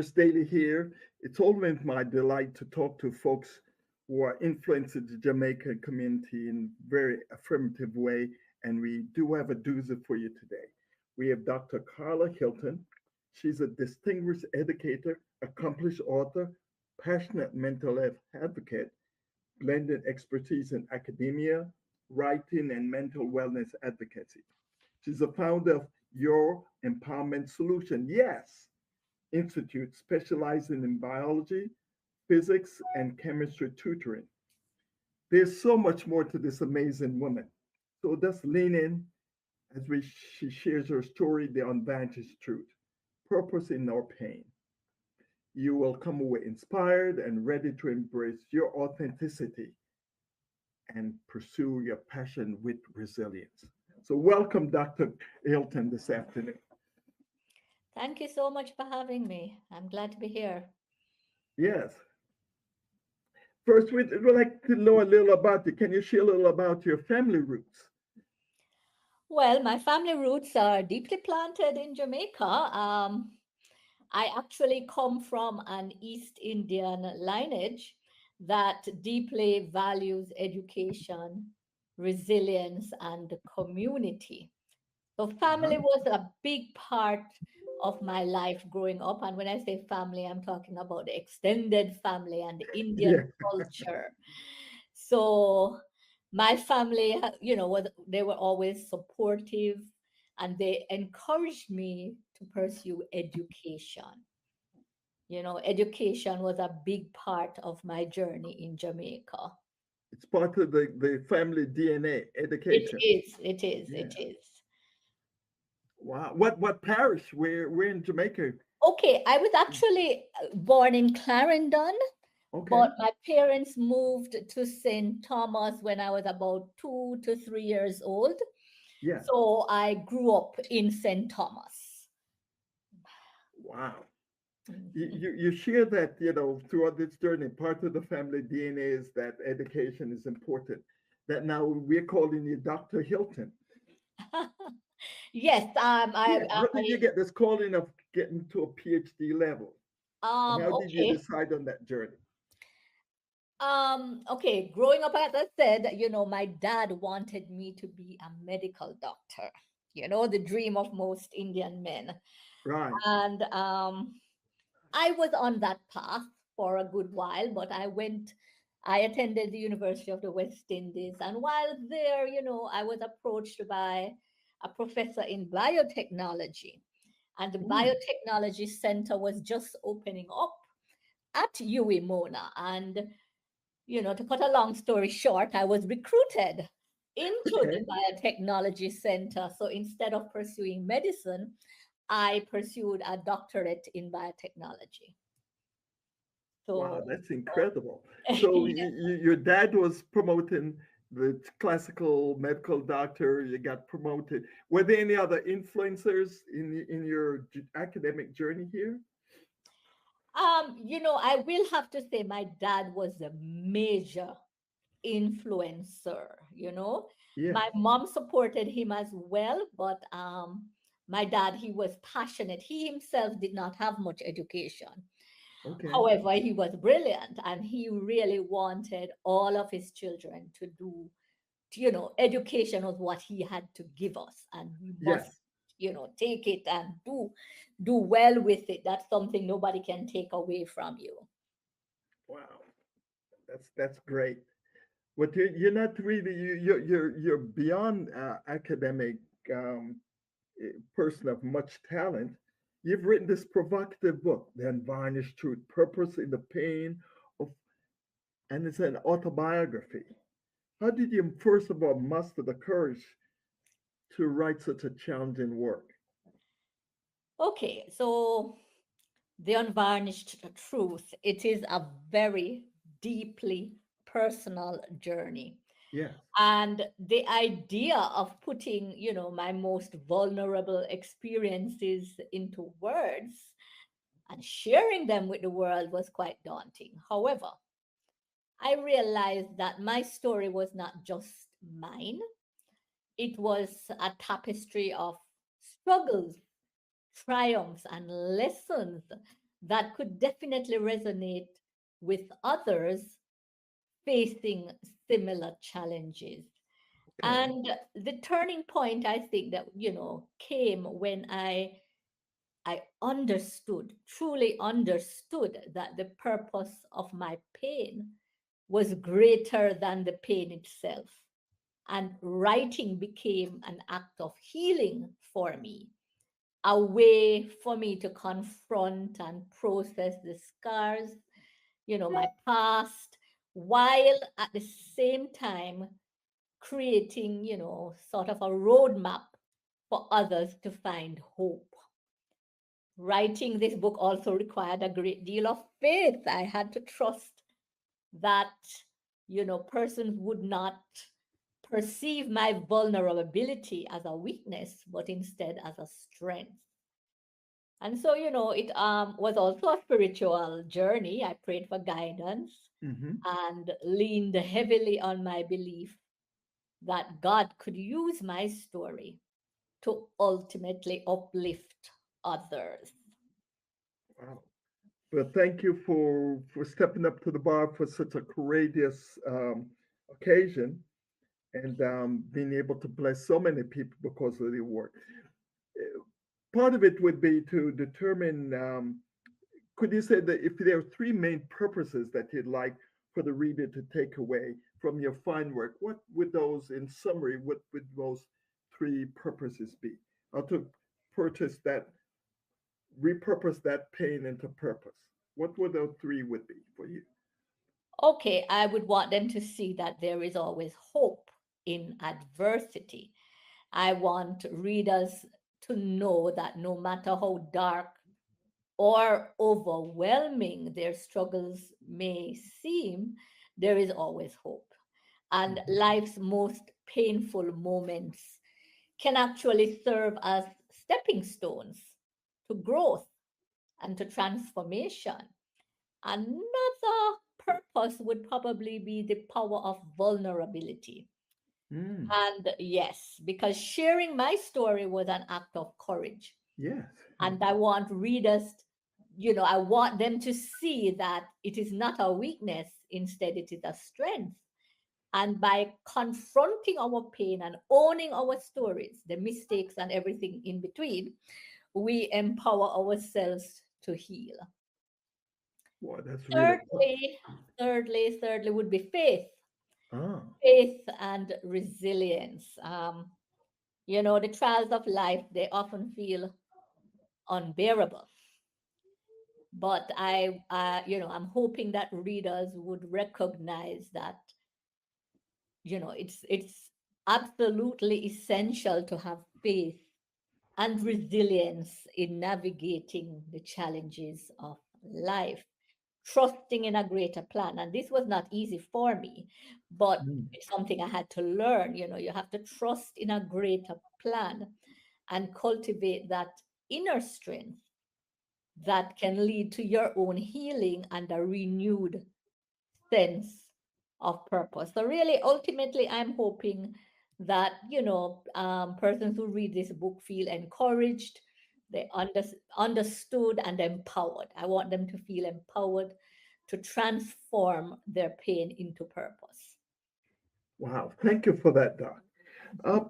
Chris Daly here. It's always my delight to talk to folks who are influencing the Jamaican community in a very affirmative way, and we do have a doozy for you today. We have Dr. Carla Hilton. She's a distinguished educator, accomplished author, passionate mental health advocate, blending expertise in academia, writing, and mental wellness advocacy. She's the founder of Your Empowerment Solution. Yes, Institute specializing in biology, physics, and chemistry tutoring. There's so much more to this amazing woman. So just lean in as she shares her story, the unvarnished truth, purpose in our pain. You will come away inspired and ready to embrace your authenticity and pursue your passion with resilience. So, welcome, Dr. Hilton, this afternoon. Thank you so much for having me. I'm glad to be here. Yes. First, we'd like to know a little about you. Can you share a little about your family roots? Well, my family roots are deeply planted in Jamaica. I actually come from an East Indian lineage that deeply values education, resilience, and community. So, family Uh-huh. was a big part of my life growing up. And when I say family, I'm talking about the extended family and the Indian Yeah. culture. So, my family, they were always supportive and they encouraged me to pursue education. Education was a big part of my journey in Jamaica. It's part of the family DNA, It education. is, it is, Yeah. it is. Wow. What parish? We're in Jamaica. Okay, I was actually born in Clarendon, Okay. but my parents moved to St. Thomas when I was about 2 to 3 years old. Yeah. So I grew up in St. Thomas. Wow. Mhm. You share that, throughout this journey, part of the family DNA is that education is important. That now we're calling you Dr. Hilton. Yes, Yeah. How did you get this calling of getting to a PhD level? And how did you okay. decide on that journey? Okay, growing up, as I said, my dad wanted me to be a medical doctor, the dream of most Indian men. Right. And I was on that path for a good while, but I attended the University of the West Indies. And while there, I was approached by a professor in biotechnology. And the Mm, biotechnology center was just opening up at UWI Mona. And to cut a long story short, I was recruited into the okay. biotechnology center. So instead of pursuing medicine, I pursued a doctorate in biotechnology. Wow, So, that's incredible. So yeah. your dad was promoting the classical medical doctor. You got promoted. Were there any other influencers in your academic journey here? I will have to say my dad was a major influencer, Yes. My mom supported him as well, but my dad, he was passionate. He himself did not have much education. Okay. However, he was brilliant and he really wanted all of his children to do, education was what he had to give us and we must, Yes. take it and do well with it. That's something nobody can take away from you. Wow. That's great. But you're not really you're beyond academic um, person of much talent. You've written this provocative book, The Unvarnished Truth, Purpose in the Pain of, and it's an autobiography. How did you first of all muster the courage to write such a challenging work? Okay, so the unvarnished truth, it is a very deeply personal journey. Yes. And the idea of putting, my most vulnerable experiences into words and sharing them with the world was quite daunting. However, I realized that my story was not just mine, it was a tapestry of struggles, triumphs, and lessons that could definitely resonate with others facing similar challenges. Okay. And the turning point, I think, that, came when I understood, truly understood, that the purpose of my pain was greater than the pain itself. And writing became an act of healing for me, a way for me to confront and process the scars, my past, while at the same time creating, sort of a roadmap for others to find hope. Writing this book also required a great deal of faith. I had to trust that, persons would not perceive my vulnerability as a weakness, but instead as a strength. And so, it was also a spiritual journey. I prayed for guidance Hmm. and leaned heavily on my belief that God could use my story to ultimately uplift others. Wow. Well, thank you for stepping up to the bar for such a courageous occasion and being able to bless so many people because of your work. Part of it would be to determine. Could you say that if there are three main purposes that you'd like for the reader to take away from your fine work, what would those, in summary, what would those three purposes be? How to purchase that, repurpose that pain into purpose. What would those three would be for you? Okay, I would want them to see that there is always hope in adversity. I want readers to know that no matter how dark or overwhelming their struggles may seem, there is always hope. And Mhm. life's most painful moments can actually serve as stepping stones to growth and to transformation. Another purpose would probably be the power of vulnerability. Mm, And yes, because sharing my story was an act of courage. yes. And I want readers, I want them to see that it is not a weakness, instead, it is a strength. And by confronting our pain and owning our stories, the mistakes and everything in between, we empower ourselves to heal. Boy, that's really tough. Thirdly would be faith, Ah. and resilience. The trials of life, they often feel unbearable. But I'm hoping that readers would recognize that, it's absolutely essential to have faith and resilience in navigating the challenges of life, trusting in a greater plan. And this was not easy for me, but Mm. it's something I had to learn. You have to trust in a greater plan and cultivate that inner strength that can lead to your own healing and a renewed sense of purpose. So, really, ultimately, I'm hoping that, persons who read this book feel encouraged, they understood, and empowered. I want them to feel empowered to transform their pain into purpose. Wow. Thank you for that, Doc. Uh,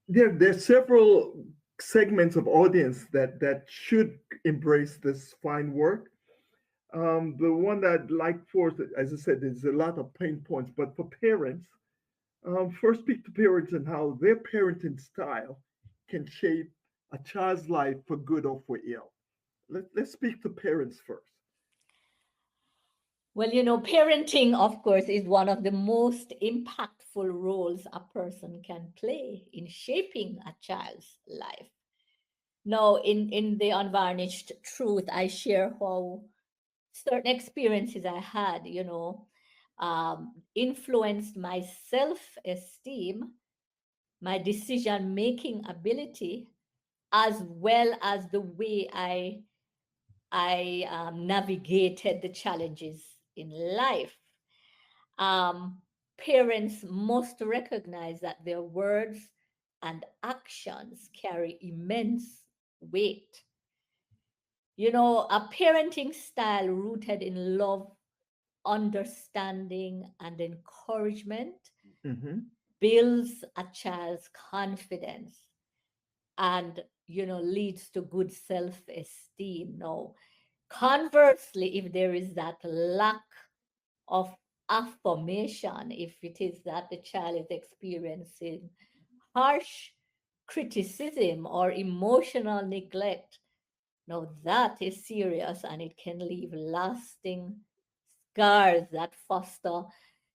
there's several segments of audience that should embrace this fine work. The one that I'd like for, as I said, there's a lot of pain points, but for parents, first speak to parents and how their parenting style can shape a child's life for good or for ill. Let's speak to parents first. Well, parenting, of course, is one of the most impactful roles a person can play in shaping a child's life. Now, in the unvarnished truth, I share how certain experiences I had, influenced my self-esteem, my decision-making ability, as well as the way I navigated the challenges in life. Um, Parents must recognize that their words and actions carry immense weight. A parenting style rooted in love, understanding, and encouragement Hmm. builds a child's confidence and, leads to good self esteem. Now, conversely, if there is that lack of affirmation, if it is that the child is experiencing harsh criticism or emotional neglect, now that is serious and it can leave lasting scars that foster,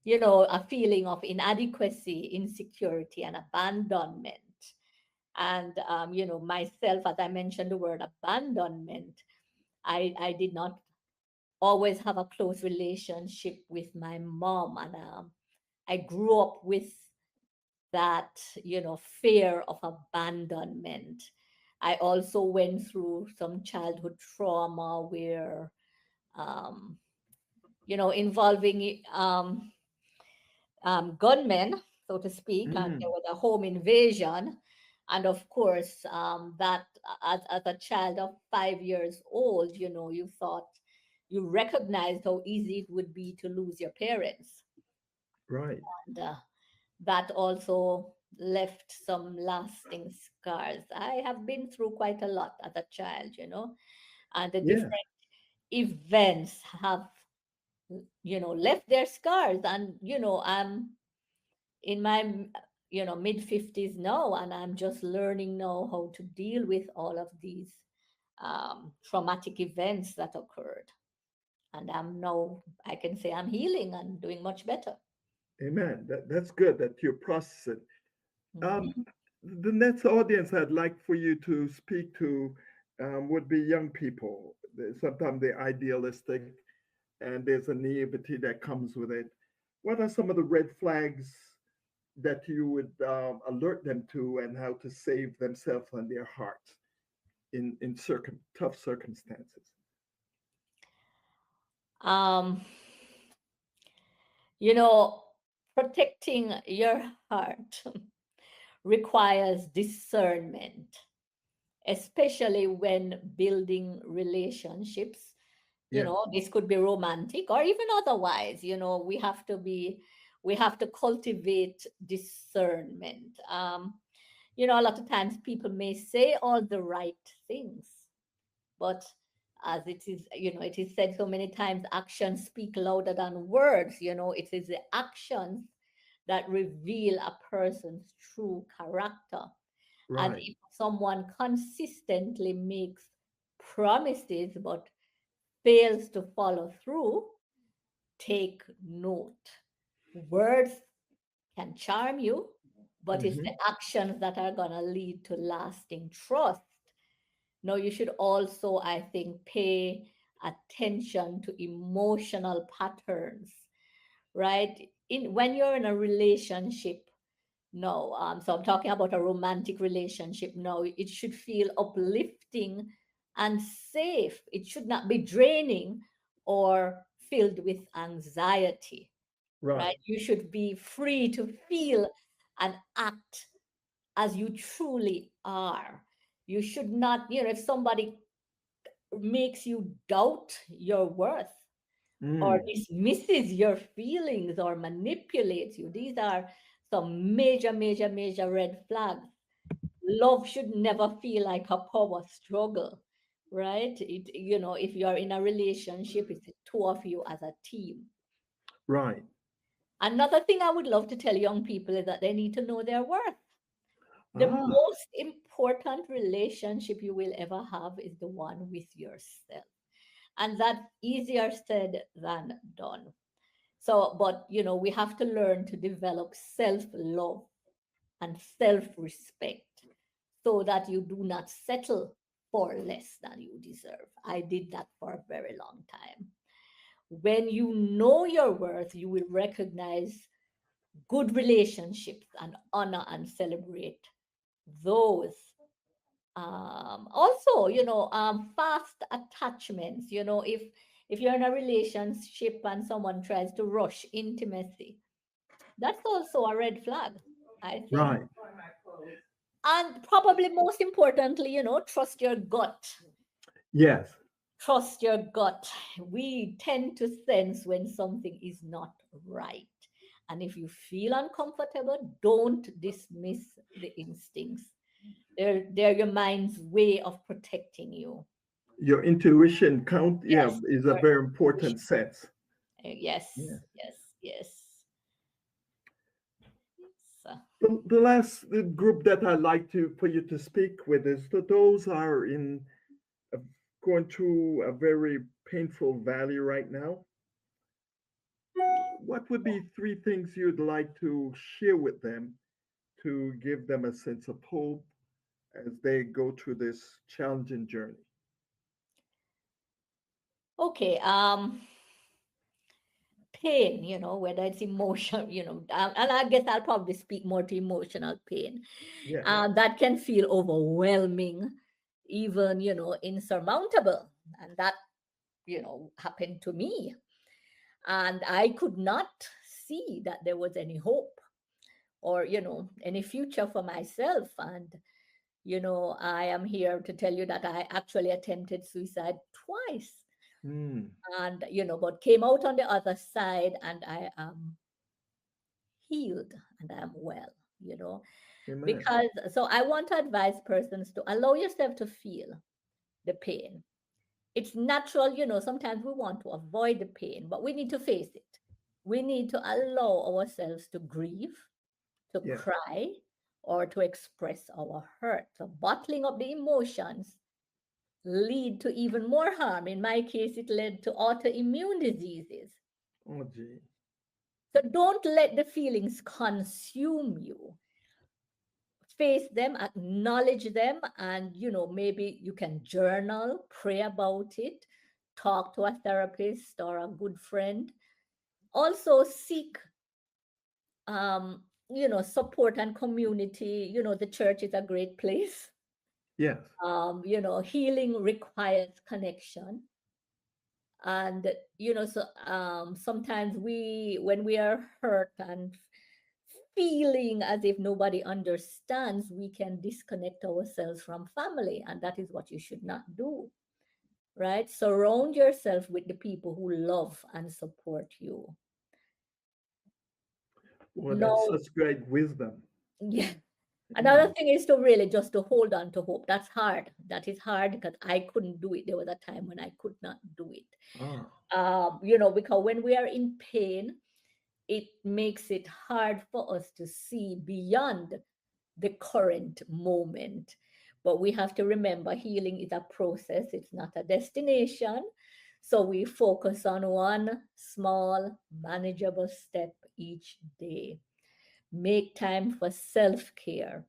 a feeling of inadequacy, insecurity, and abandonment. And, myself, as I mentioned the word abandonment, I did not always have a close relationship with my mom. And I grew up with that, fear of abandonment. I also went through some childhood trauma where, um, involving gunmen, so to speak, and there Mm. was a home invasion. And of course, that as a child of 5 years old, you thought, you recognized how easy it would be to lose your parents. Right. And that also left some lasting scars. I have been through quite a lot as a child, and the Yeah. different events have, left their scars. And, I'm in my, mid 50s now, and I'm just learning now how to deal with all of these traumatic events that occurred. And I'm now, I can say I'm healing and doing much better. Amen. That's good that you're processing. Um, Mhm. the next audience I'd like for you to speak to would be young people. Sometimes they're idealistic and there's a naivety that comes with it. What are some of the red flags that you would alert them to and how to save themselves and their hearts in tough circumstances? Um, you know, Protecting your heart requires discernment, especially when building relationships. Yeah. This could be romantic or even otherwise. We have to cultivate discernment. A lot of times people may say all the right things, but as it is said so many times, actions speak louder than words. It is the actions that reveal a person's true character. And Right. if someone consistently makes promises but fails to follow through, take note. Words can charm you, but it's the Hmm. actions that are going to lead to lasting trust. Now, you should also, I think, pay attention to emotional patterns, right? When you're in a relationship, no, so I'm talking about a romantic relationship. No, it should feel uplifting and safe. It should not be draining or filled with anxiety, Right. right? You should be free to feel and act as you truly are. You should not, if somebody makes you doubt your worth or Mm. dismisses your feelings or manipulates you, these are some major, major, major red flags. Love should never feel like a power struggle, right? If you're in a relationship, it's the two of you as a team. Right. Another thing I would love to tell young people is that they need to know their worth. The Ah. most important relationship you will ever have is the one with yourself. And that's easier said than done. So, but we have to learn to develop self love and self respect so that you do not settle for less than you deserve. I did that for a very long time. When you know your worth, you will recognize good relationships and honor and celebrate those. Also, fast attachments. If you're in a relationship and someone tries to rush intimacy, that's also a red flag, I think. Right. And probably most importantly, trust your gut. Yes. Trust your gut. We tend to sense when something is not right. And if you feel uncomfortable, don't dismiss the instincts. They're your mind's way of protecting you. Your intuition count, yeah, Yes, is a your very important intuition. sense. Yeah. Yes, yes, yes. So, The last group that I'd like to for you to speak with is that those are in a, going through a very painful valley right now. What would be three things you'd like to share with them to give them a sense of hope as they go through this challenging journey? okay. Pain, whether it's emotional, and I guess I'll probably speak more to emotional pain. Yeah. That can feel overwhelming, even, insurmountable. And that, happened to me. And I could not see that there was any hope or, any future for myself. And, I am here to tell you that I actually attempted suicide twice. Hmm. And, but came out on the other side, and I am healed and I'm well, Amen. because so I want to advise persons to allow yourself to feel the pain. It's natural, sometimes we want to avoid the pain, but we need to face it. We need to allow ourselves to grieve, to Yeah. cry, or to express our hurt. So bottling up the emotions lead to even more harm. In my case, it led to autoimmune diseases. Oh, gee. So don't let the feelings consume you. Face them, acknowledge them, and maybe you can journal, pray about it, talk to a therapist or a good friend. Also seek support and community. The church is a great place. Yes. Healing requires connection. And so sometimes when we are hurt and feeling as if nobody understands, we can disconnect ourselves from family. And that is what you should not do, right? Surround yourself with the people who love and support you. Well, that's No, such great wisdom. yeah. Yeah. Another thing is to really just to hold on to hope. That's hard. That is hard because I couldn't do it. There was a time when I could not do it. Ah, Because when we are in pain, it makes it hard for us to see beyond the current moment. But we have to remember healing is a process, it's not a destination. So we focus on one small, manageable step each day. Make time for self care.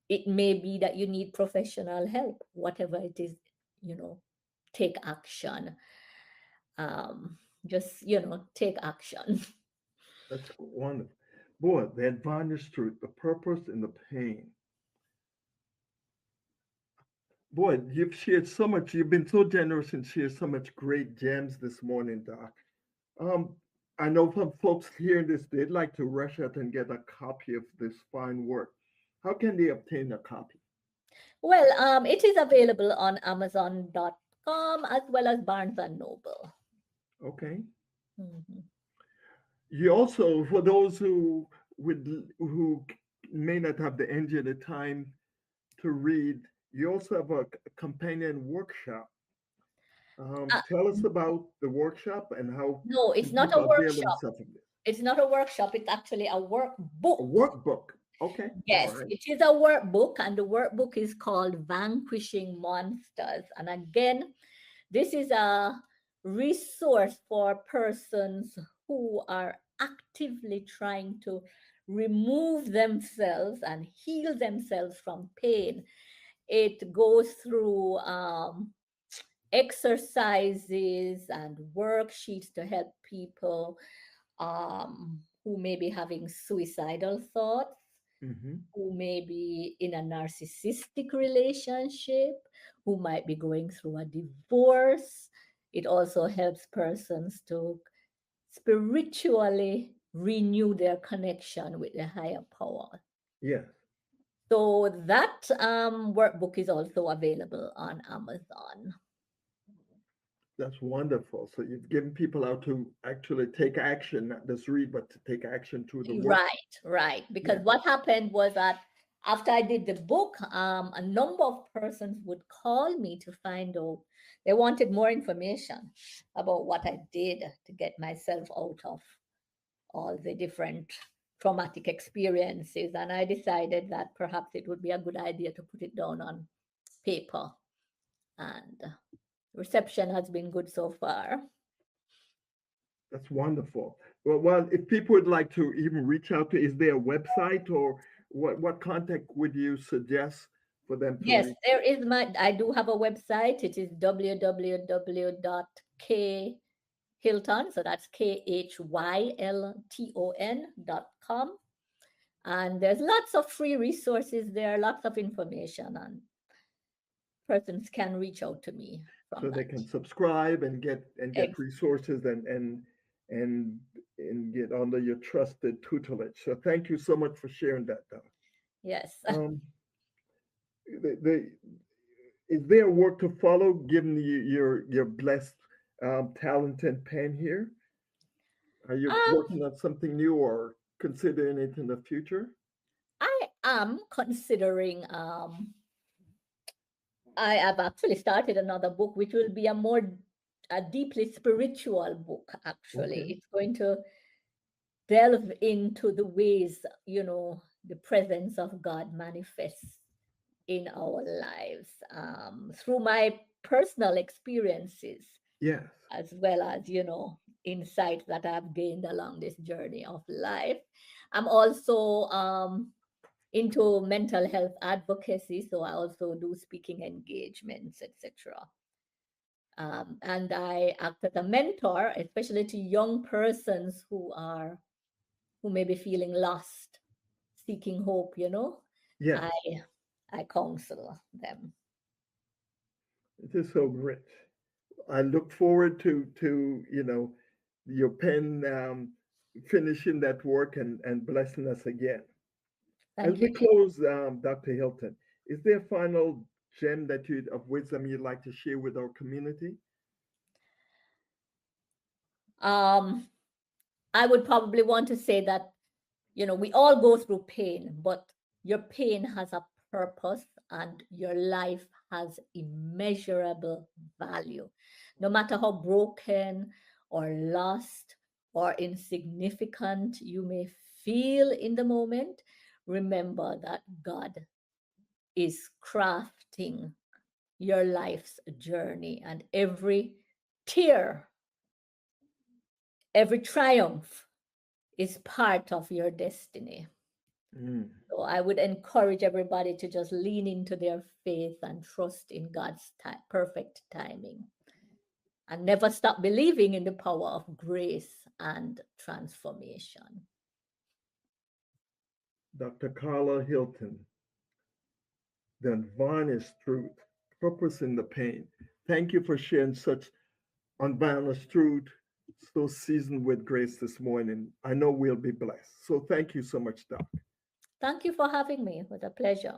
It may be that you need professional help, whatever it is, you know, take action. Just, take action. that's wonderful. Boy, the advantage truth, the purpose, and the pain. Boy, you've shared so much. You've been so generous and shared so much great gems this morning, Doc. Um, I know some folks hearing this, they'd like to rush out and get a copy of this fine work. How can they obtain a copy? Well, it is available on Amazon.com as well as Barnes and Noble. Okay. Mhm. You also, for those who may not have the energy or the time to read, you also have a companion workshop. Uh, Tell us about the workshop and how no, it's can not a people avail workshop. themselves of this. It's not a workshop. It's actually a A workbook. workbook. Okay. All Yes, right. it is a workbook, and the workbook is called Vanquishing Monsters. And again, this is a resource for persons who are actively trying to remove themselves and heal themselves from pain. It goes through exercises and worksheets to help people who may be having suicidal thoughts, Mm-hmm. who may be in a narcissistic relationship, who might be going through a divorce. It also helps persons to spiritually renew their connection with the higher power. Yes. So that workbook is also available on Amazon. That's wonderful. So you've given people how to actually take action, not just read, but to take action through the work. Right, right. Yeah. Because what happened was that after I did the book, a number of persons would call me to find out. They wanted more information about what I did to get myself out of all the different traumatic experiences. And I decided that perhaps it would be a good idea to put it down on paper. And reception has been good so far. That's wonderful. Well, if people would like to even reach out to, is there a website or what contact would you suggest for them to Yes, reach? there is I do have a website. It is www.khylton, so that's KHYLTON.com. And there's lots of free resources there, lots of information, and persons can reach out to me from So they that. can subscribe and get Ex- resources and and get under your trusted tutelage. So thank you so much for sharing that, Doc. yes. Um, the is there work to follow given your blessed talented pen here? Are you Um, working on something new or considering it in the future? I am considering I have actually started another book, which will be a deeply spiritual book, actually. Okay. It's going to delve into the ways, the presence of God manifests in our lives through my personal experiences, Yes. as well as, insights that I've gained along this journey of life. I'm also into mental health advocacy, so I also do speaking engagements, etc. And I act as a mentor, especially to young persons who may be feeling lost, seeking hope. Yes. I I counsel them. It is so rich. I look forward to your pen finishing that work and blessing us again. As Thank you, we dear. close, Dr. Hilton, is there a final gem of wisdom you'd like to share with our community? Um, I would probably want to say that, we all go through pain, but your pain has a purpose and your life has immeasurable value. No matter how broken or lost or insignificant you may feel in the moment, remember that God is crafting your life's journey, and every tear, every triumph is part of your destiny. Mm, So I would encourage everybody to just lean into their faith and trust in God's perfect timing, and never stop believing in the power of grace and transformation. Dr. Carla Hilton, the unvarnished truth, purpose in the pain. Thank you for sharing such unvarnished truth, so seasoned with grace this morning. I know we'll be blessed. So thank you so much, Doc. Thank you for having me. It was a pleasure.